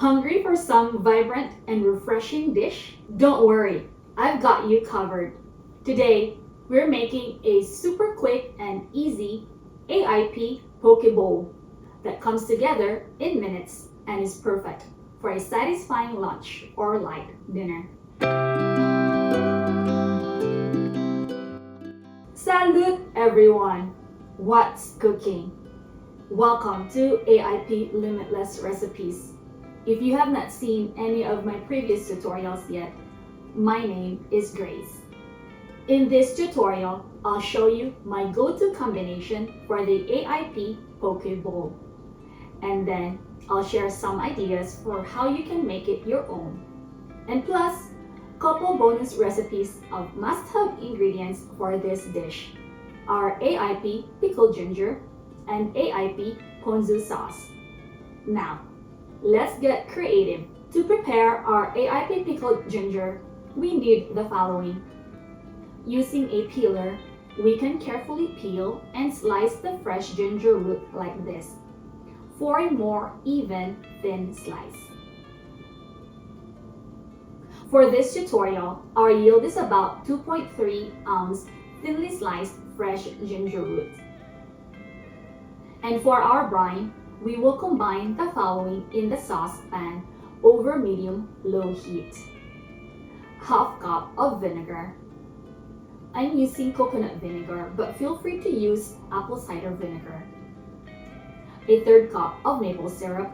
Hungry for some vibrant and refreshing dish? Don't worry, I've got you covered. Today, we're making a super quick and easy AIP Poké Bowl that comes together in minutes and is perfect for a satisfying lunch or light dinner. Salute everyone! What's cooking? Welcome to AIP Limitless Recipes. If you have not seen any of my previous tutorials yet, my name is Grace. In this tutorial, I'll show you my go-to combination for the AIP Poké Bowl. And then I'll share some ideas for how you can make it your own. And plus, couple bonus recipes of must-have ingredients for this dish are AIP Pickled Ginger and AIP Ponzu Sauce. Now, let's get creative. To prepare our AIP Pickled Ginger, we need the following. Using a peeler, we can carefully peel and slice the fresh ginger root like this for a more even, thin slice. For this tutorial, our yield is about 2.3 ounce thinly sliced fresh ginger root. And for our brine, we will combine the following in the saucepan over medium-low heat. Half cup of vinegar. I'm using coconut vinegar, but feel free to use apple cider vinegar. A third cup of maple syrup.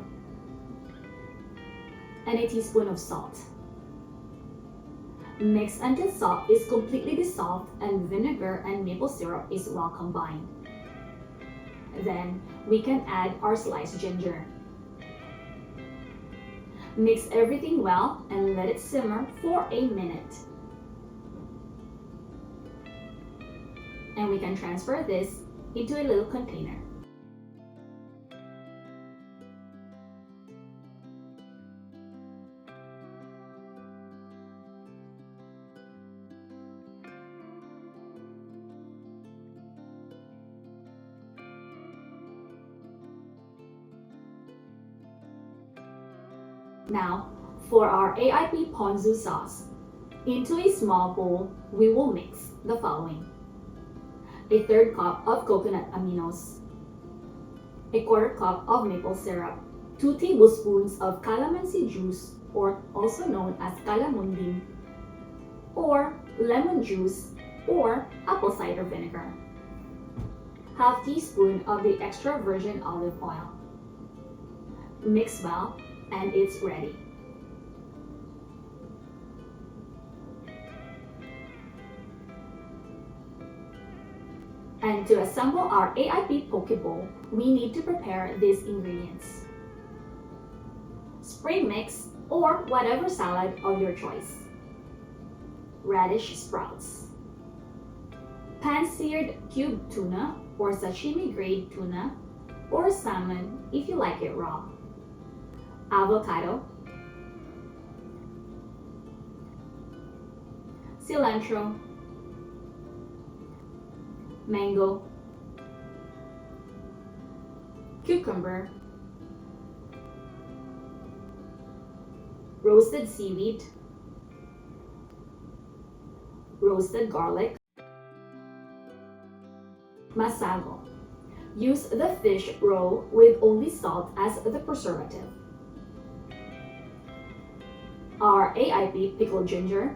And a teaspoon of salt. Mix until salt is completely dissolved and vinegar and maple syrup is well combined. Then we can add our sliced ginger. Mix everything well and let it simmer for a minute. And we can transfer this into a little container. Now, for our AIP Ponzu Sauce. Into a small bowl, we will mix the following. A third cup of Coconut Aminos. A quarter cup of maple syrup. 2 tablespoons of Calamansi juice, or also known as Calamondin, or lemon juice, or apple cider vinegar. Half teaspoon of the extra virgin olive oil. Mix well and it's ready. And to assemble our AIP Poké Bowl, we need to prepare these ingredients. Spring mix or whatever salad of your choice. Radish sprouts. Pan-seared cubed tuna or sashimi grade tuna, or salmon if you like it raw. Avocado. Cilantro. Mango, cucumber, roasted seaweed, roasted garlic, Masago. Use the fish roe with only salt as the preservative. Our AIP Pickled Ginger,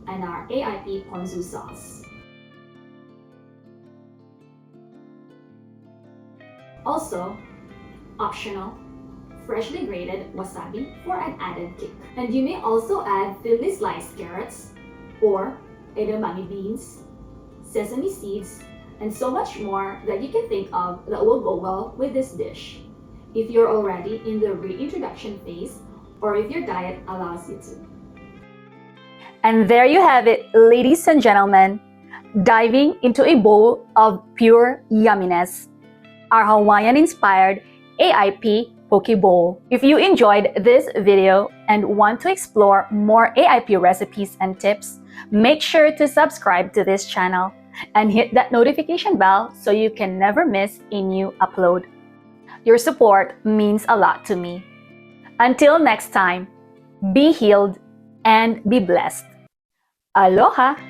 and our AIP Ponzu Sauce. Also, optional, freshly grated wasabi for an added kick. And you may also add thinly sliced carrots or edamame beans, sesame seeds, and so much more that you can think of that will go well with this dish if you're already in the reintroduction phase or if your diet allows you to. And there you have it, ladies and gentlemen, diving into a bowl of pure yumminess, our Hawaiian-inspired AIP Poké Bowl. If you enjoyed this video and want to explore more AIP recipes and tips, make sure to subscribe to this channel. and hit that notification bell so you can never miss a new upload. Your support means a lot to me. Until next time, be healed and be blessed. Aloha!